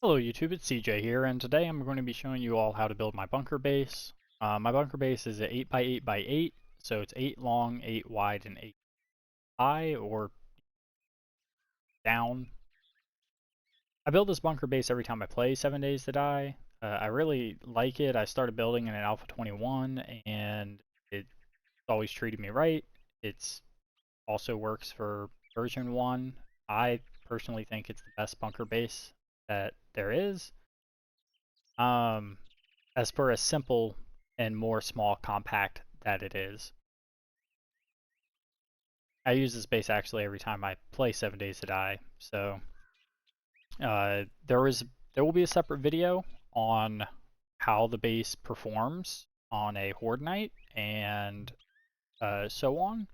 Hello YouTube, it's CJ here, and today I'm going to be showing you all how to build my bunker base. My bunker base is a 8x8x8, so it's 8 long, 8 wide, and 8 high, or down. I build this bunker base every time I play 7 Days to Die. I really like it. I started building in an Alpha 21, and it's always treated me right. It's also works for version 1. I personally think it's the best bunker base that there is. As for a simple and more small compact that it is. I use this base actually every time I play 7 Days to Die, so there will be a separate video on how the base performs on a horde night and so on.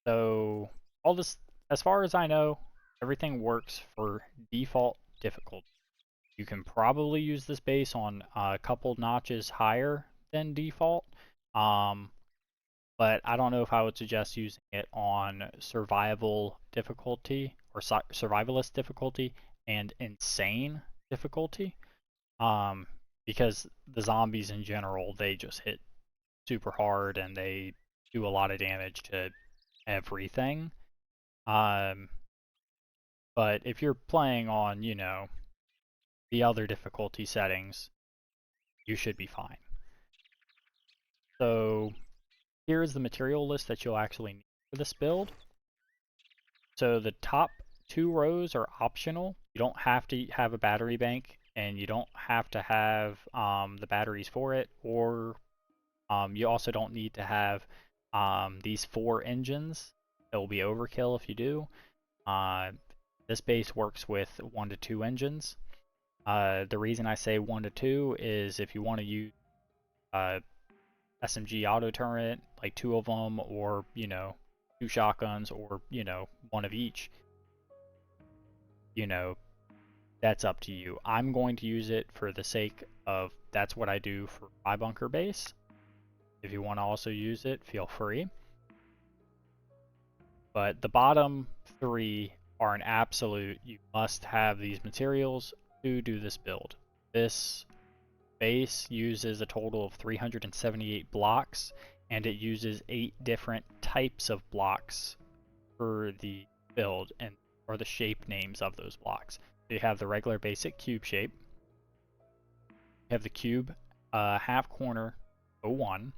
So all this, as far as I know, everything works for default difficulty. You can probably use this base on a couple notches higher than default, but I don't know if I would suggest using it on survival difficulty or survivalist difficulty and insane difficulty, because the zombies in general, they just hit super hard and they do a lot of damage to everything. But if you're playing on, the other difficulty settings, you should be fine. So here is the material list that you'll actually need for this build. So the top 2 rows are optional. You don't have to have a battery bank, and you don't have to have the batteries for it, or you also don't need to have these 4 engines. It will be overkill if you do. This base works with 1 to 2 engines. The reason I say 1 to 2 is if you want to use SMG auto turret, like 2 of them, or 2 shotguns, or 1 of each, that's up to you. I'm going to use it for the sake of that's what I do for my bunker base. If you want to also use it, feel free. But the bottom 3 are an absolute, you must have these materials to do this build. This base uses a total of 378 blocks, and it uses 8 different types of blocks for the build, and or the shape names of those blocks. So you have the regular basic cube shape, you have the cube half corner 01,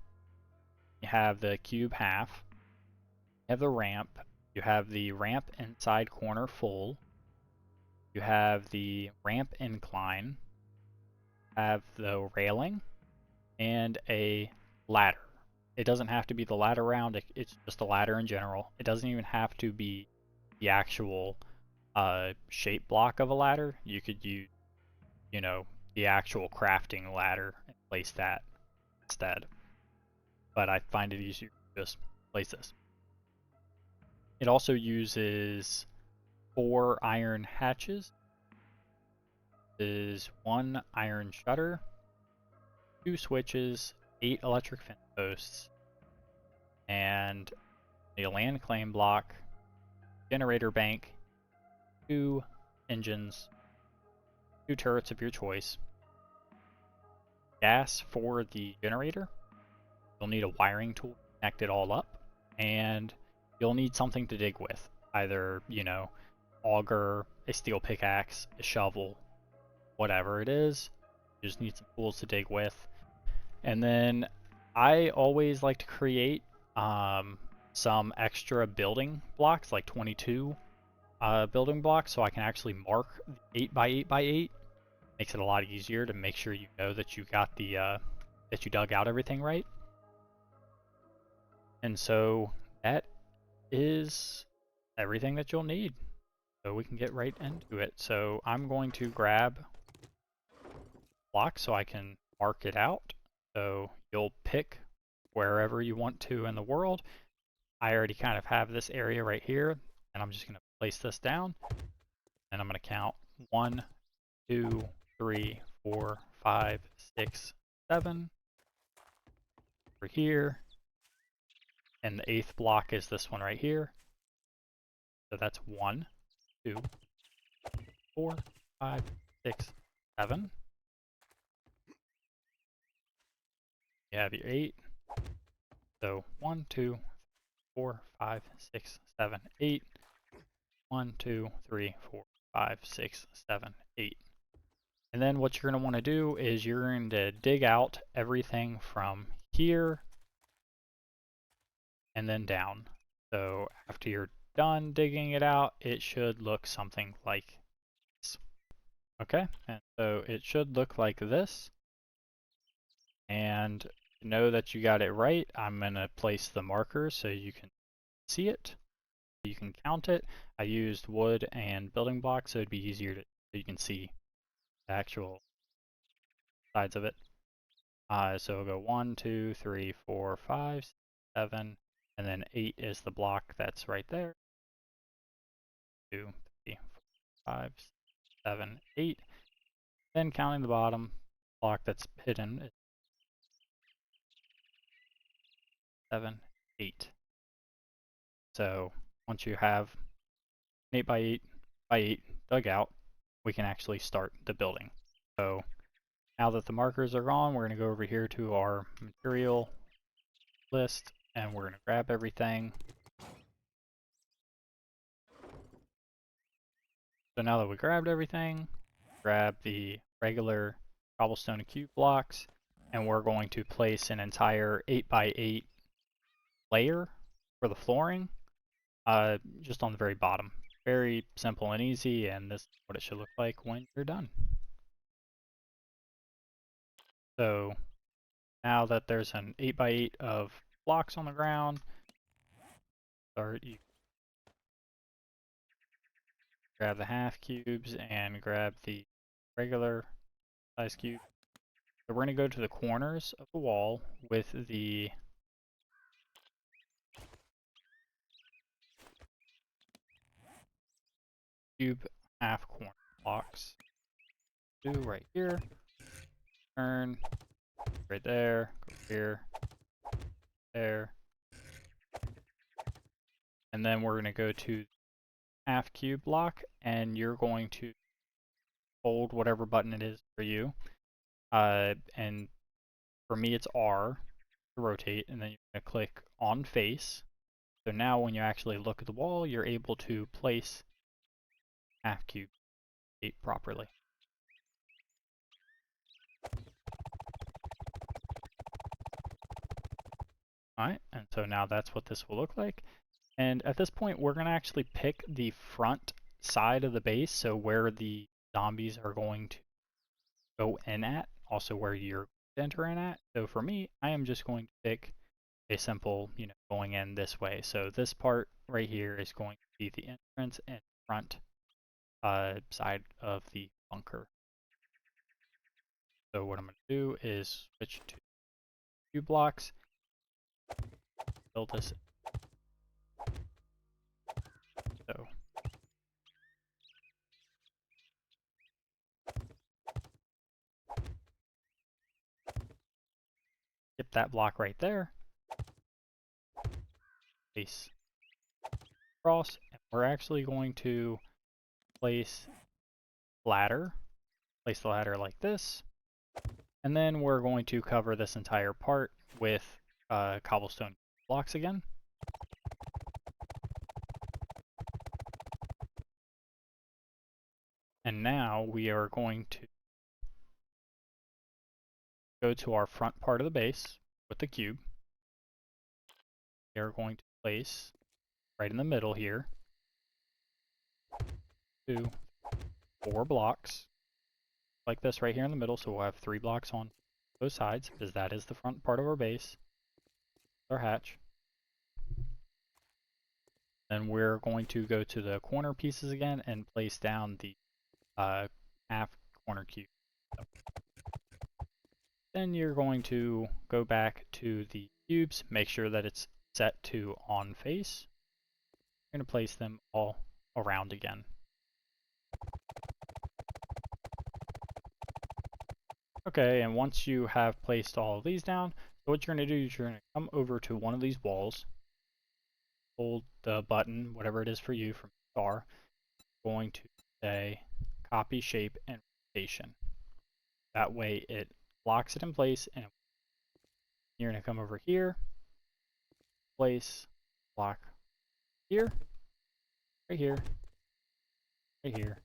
you have the cube half, you have the ramp, you have the ramp inside corner full, you have the ramp incline, have the railing, and a ladder. It doesn't have to be the ladder round, it's just a ladder in general. It doesn't even have to be the actual shape block of a ladder. You could use, the actual crafting ladder and place that instead. But I find it easier to just place this. It also uses 4 iron hatches. Is 1 iron shutter, 2 switches, 8 electric fence posts, and a land claim block, generator bank, 2 engines, 2 turrets of your choice, gas for the generator. You'll need a wiring tool to connect it all up, and you'll need something to dig with. Either, auger, a steel pickaxe, a shovel, whatever it is. You just need some tools to dig with. And then I always like to create some extra building blocks, like 22 building blocks, so I can actually mark 8x8x8. Makes it a lot easier to make sure you know that you got the that you dug out everything right. And so that is everything that you'll need. So we can get right into it. So I'm going to grab block so I can mark it out. So you'll pick wherever you want to in the world. I already kind of have this area right here, and I'm just going to place this down, and I'm going to count 1, 2, 3, 4, 5, 6, 7 over here, and the 8th block is this one right here. So that's 1, 2, 4, 5, 6, 7. You have your 8. So 1, 2, 4, 5, 6, 7, 8. 1, 2, 3, 4, 5, 6, 7, 8. And then what you're going to want to do is you're going to dig out everything from here and then down. So after you're done digging it out, it should look something like this. Okay, and so it should look like this. And to know that you got it right, I'm going to place the markers so you can see it. You can count it. I used wood and building blocks so it'd be easier to so you can see the actual sides of it. So we'll go 1, 2, 3, 4, 5, 7, and then 8 is the block that's right there. 2, 3, 4, 5, 7, 8. Then counting the bottom block that's hidden is 7, 8. So once you have 8 by 8 by 8 dug out, we can actually start the building. So now that the markers are gone, we're going to go over here to our material list and we're going to grab everything. So now that we grabbed everything, grab the regular cobblestone and cube blocks, and we're going to place an entire 8 by 8 layer for the flooring, just on the very bottom. Very simple and easy, and this is what it should look like when you're done. So now that there's an 8 by 8 of blocks on the ground, you grab the half cubes and grab the regular size cube. So we're going to go to the corners of the wall with the cube half corner blocks. Do right here, turn, right there, go here, there. And then we're going to go to half cube block and you're going to hold whatever button it is for you. And for me it's R to rotate, and then you're going to click on face. So now when you actually look at the wall, you're able to place half cube 8 properly. Alright, and so now that's what this will look like. And at this point, we're going to actually pick the front side of the base, so where the zombies are going to go in at, also where you're going to enter in at. So for me, I am just going to pick a simple, going in this way. So this part right here is going to be the entrance and front side of the bunker. So what I'm going to do is switch to 2 blocks, build this. So get that block right there, place across, and we're actually going to place the ladder like this, and then we're going to cover this entire part with cobblestone blocks again. And now we are going to go to our front part of the base with the cube. We are going to place right in the middle here 2, 4 blocks like this right here in the middle. So we'll have 3 blocks on both sides because that is the front part of our base, our hatch. Then we're going to go to the corner pieces again and place down the half corner cube. Then you're going to go back to the cubes, make sure that it's set to on face. You're going to place them all around again. Okay, and once you have placed all of these down, so what you're going to do is you're going to come over to one of these walls, hold the button, whatever it is for you from star, going to say copy shape and rotation. That way it locks it in place, and you're going to come over here, place, lock here, right here, right here.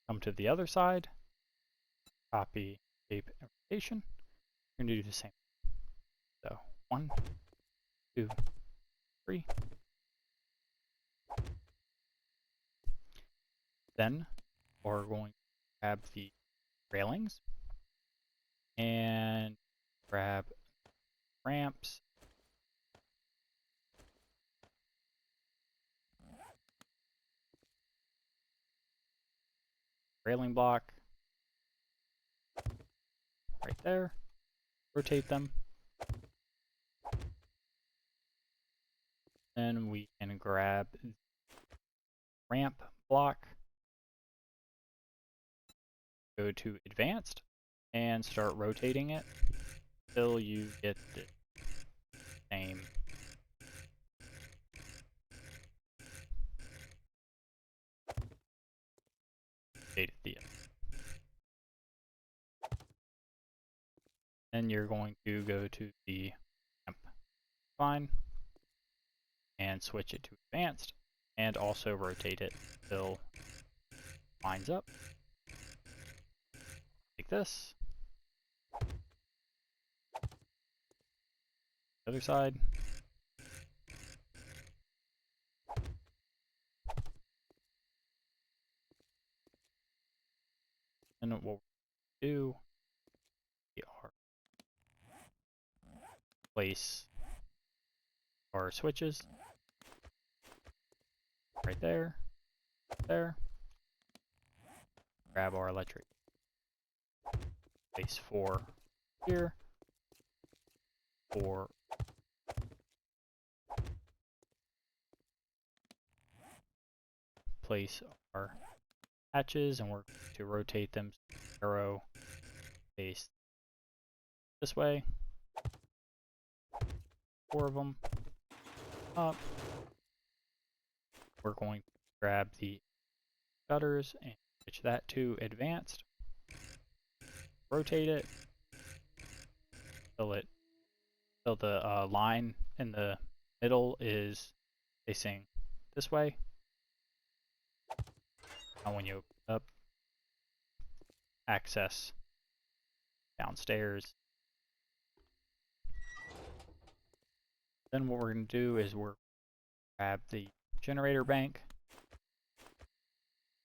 Come to the other side, copy, shape, and rotation. We're going to do the same. So 1, 2, 3. Then we're going to grab the railings and grab ramps. Railing block right there. Rotate them. Then we can grab the ramp block, go to advanced, and start rotating it until you get the same state at the end. Then you're going to go to the ramp line and switch it to advanced, and also rotate it until it lines up. Like this. Other side. And what we'll do, we are place our switches right there, there. Grab our electric. Place 4 here, 4. Place our hatches, and we're going to rotate them arrow face this way. 4 of them up. We're going to grab the gutters and switch that to advanced. Rotate it till the line in the middle is facing this way. Now when you open up, access downstairs. Then what we're going to do is we're grab the generator bank,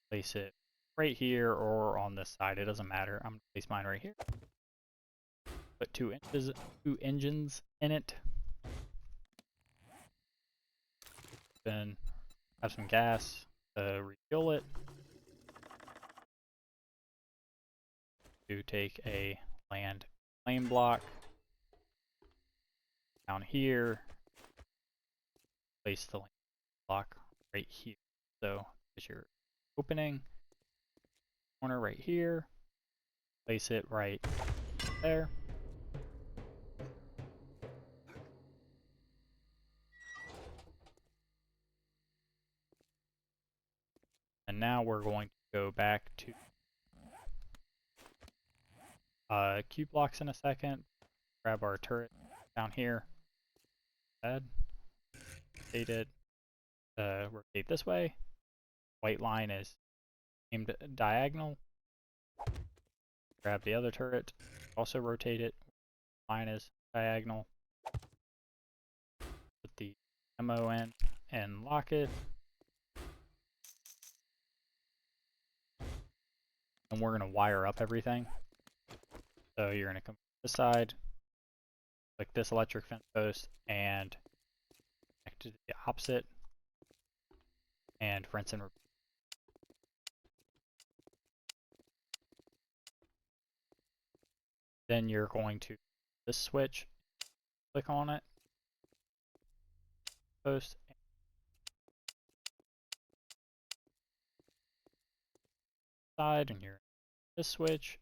place it right here or on this side, it doesn't matter. I'm going to place mine right here. Put two engines in it. Then have some gas to refuel it. To take a land flame block down here, place the land block right here. So as you're opening, corner right here, place it right there. And now we're going to go back to cube blocks in a second. Grab our turret down here. Rotate it. Rotate this way. White line is aimed diagonal. Grab the other turret. Also rotate it. Line is diagonal. Put the ammo in and lock it. And we're going to wire up everything. So you're going to come to this side, click this electric fence post, and connect to the opposite, and rinse and repeat. Then you're going to this switch, click on it, post, side, and you're this switch,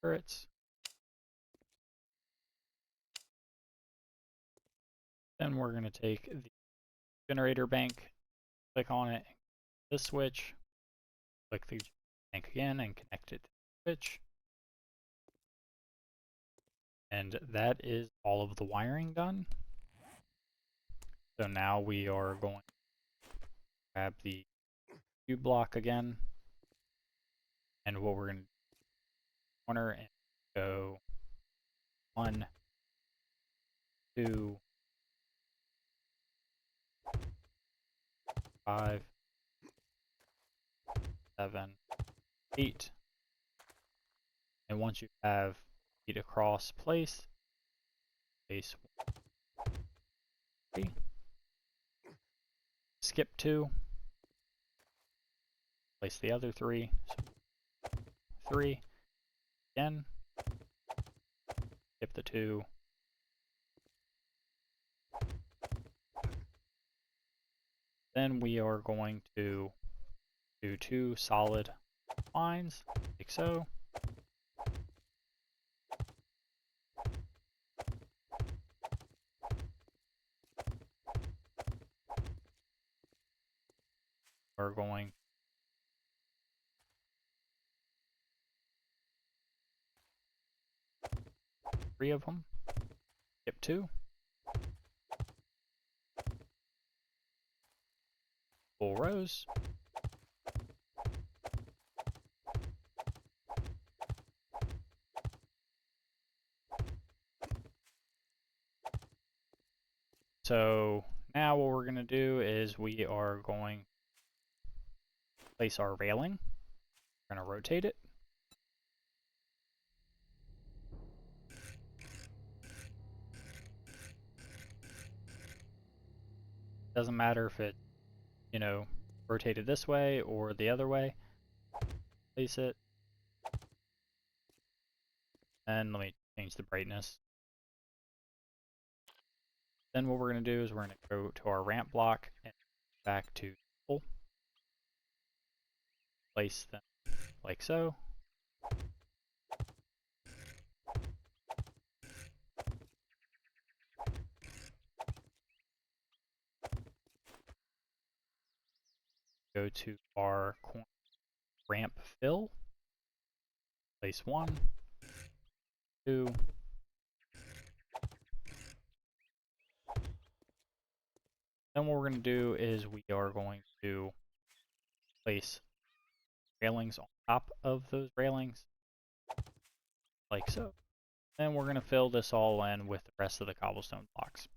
turrets. Then we're going to take the generator bank, click on it, this switch, click the tank again and connect it to the switch. And that is all of the wiring done. So now we are going to grab the cube block again. And what we're going to do is corner and go 1, 2, 5, 7, 8. And once you have 8 across place 1, 3. Skip 2. Place the other 3. So 3. Again. Skip the 2. Then we are going to do 2 solid lines, like so. We're going 3 of them. Skip 2. Full rows. So now what we're going to do is we are going to place our railing. We're going to rotate it. Doesn't matter if it, rotated this way or the other way. Place it. And let me change the brightness. Then what we're going to do is we're going to go to our ramp block and back to full. Place them like so. Go to our ramp fill. Place 1, 2. Then what we're going to do is we are going to place railings on top of those railings, like so. Then we're going to fill this all in with the rest of the cobblestone blocks.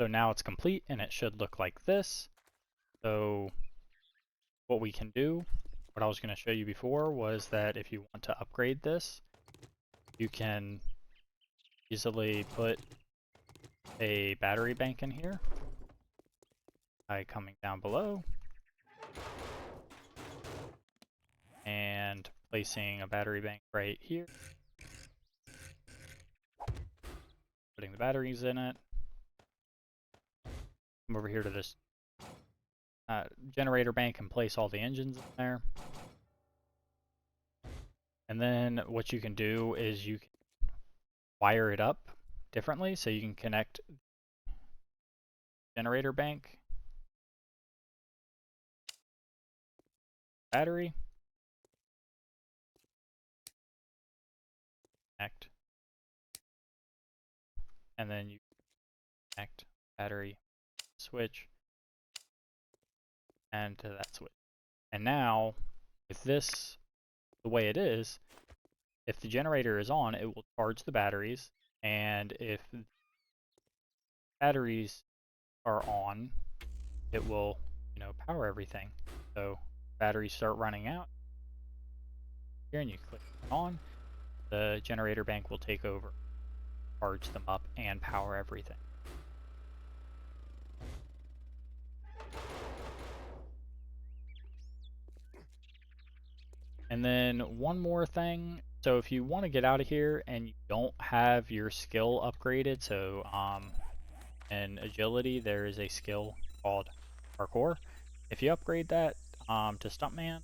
So now it's complete and it should look like this. So what we can do, what I was going to show you before, was that if you want to upgrade this, you can easily put a battery bank in here by coming down below and placing a battery bank right here, putting the batteries in it. Come over here to this generator bank and place all the engines in there. And then what you can do is you can wire it up differently, so you can connect generator bank, battery, connect, and then you connect battery switch and to that switch. And now with this the way it is, if the generator is on, it will charge the batteries, and if batteries are on, it will, power everything. So batteries start running out here and you click on, the generator bank will take over, charge them up, and power everything. And then one more thing. So if you want to get out of here and you don't have your skill upgraded, so in agility there is a skill called parkour. If you upgrade that to stuntman,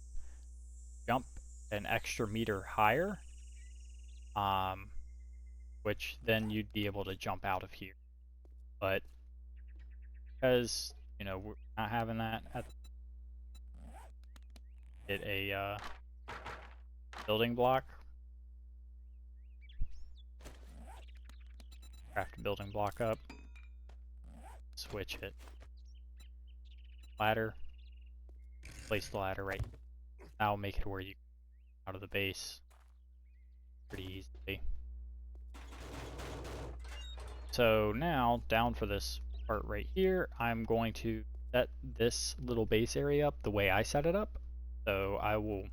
jump an extra meter higher, which then you'd be able to jump out of here. but because, you know, we're not having that, get a building block. Craft a building block up. Switch it. Ladder. Place the ladder right. Now make it where you out of the base pretty easily. So now, down for this part right here, I'm going to set this little base area up the way I set it up. So I will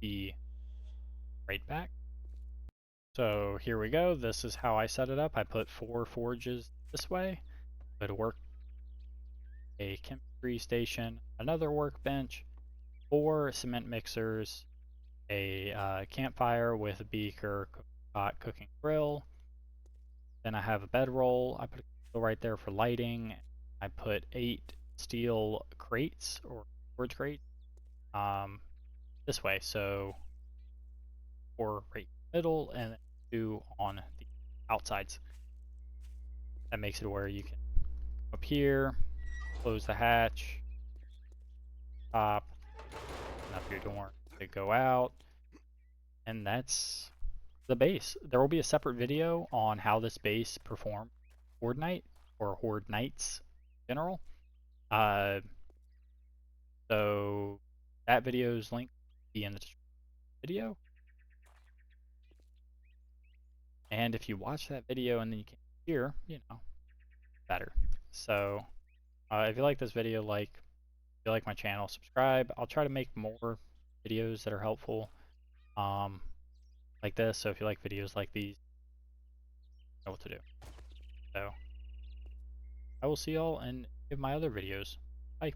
be right back. So here we go. This is how I set it up. I put 4 forges this way. Go to work, a chemistry station, another workbench, 4 cement mixers, a campfire with a beaker, pot, cooking grill. Then I have a bedroll. I put a grill right there for lighting. I put 8 steel crates or storage crates this way. So 4 right in the middle and 2 on the outsides. That makes it where you can come up here, close the hatch, top, open up your door to go out, and that's the base. There will be a separate video on how this base performs Horde Night or Horde Nights in general. So that video's link will be in the video. And if you watch that video and then you can hear, you know, better. So if you like this video, if you like my channel, subscribe. I'll try to make more videos that are helpful like this. So if you like videos like these, you know what to do. So I will see y'all in my other videos. Bye.